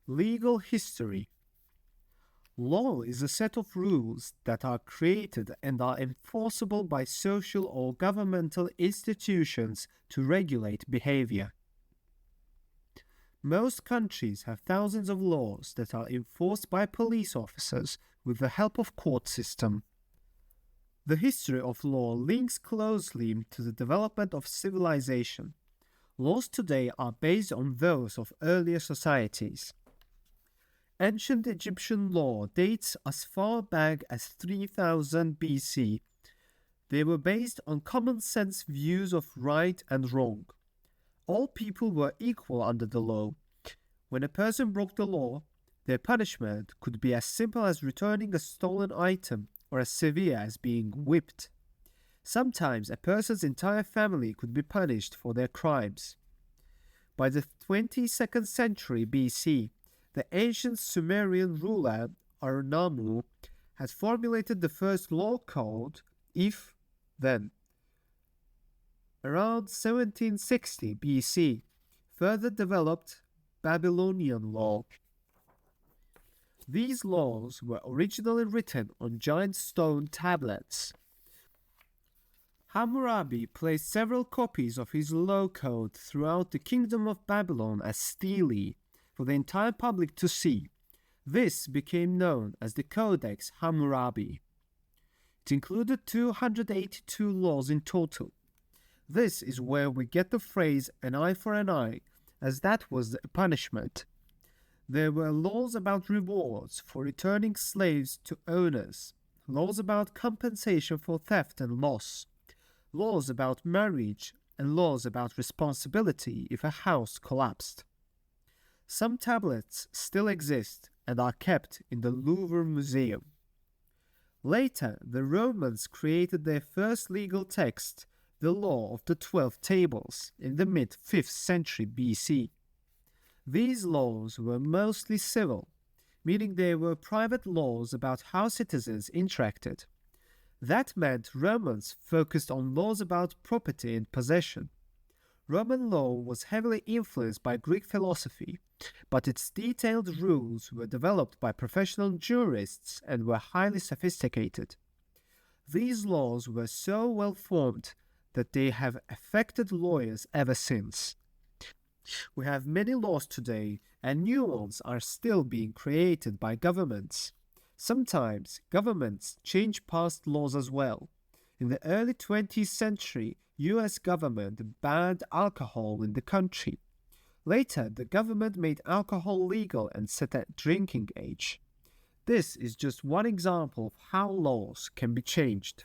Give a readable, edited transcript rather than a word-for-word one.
Legal history. Law is a set of rules that are created and are enforceable by social or governmental institutions to regulate behavior. Most countries have thousands of laws that are enforced by police officers with the help of court system. The history of law links closely to the development of civilization. Laws today are based on those of earlier societies. Ancient Egyptian law dates as far back as 3000 BC. They were based on common sense views of right and wrong. All people were equal under the law. When a person broke the law, their punishment could be as simple as returning a stolen item or as severe as being whipped. Sometimes a person's entire family could be punished for their crimes. By the 22nd century BC, the ancient Sumerian ruler Arnamu had formulated the first law code, if then. Around 1760 BC, further developed Babylonian law. These laws were originally written on giant stone tablets. Hammurabi placed several copies of his law code throughout the kingdom of Babylon as stelae for the entire public to see. This became known as the Codex Hammurabi. It included 282 laws in total. This is where we get the phrase an eye for an eye, as that was the punishment. There were laws about rewards for returning slaves to owners, laws about compensation for theft and loss, laws about marriage, and laws about responsibility if a house collapsed. Some tablets still exist and are kept in the Louvre Museum. Later, the Romans created their first legal text, the Law of the 12 Tables, in the mid-5th century BC. These laws were mostly civil, meaning they were private laws about how citizens interacted. That meant Romans focused on laws about property and possession. Roman law was heavily influenced by Greek philosophy, but its detailed rules were developed by professional jurists and were highly sophisticated. These laws were so well formed that they have affected lawyers ever since. We have many laws today, and new ones are still being created by governments. Sometimes governments change past laws as well. In the early 20th century, US government banned alcohol in the country. Later, the government made alcohol legal and set a drinking age. This is just one example of how laws can be changed.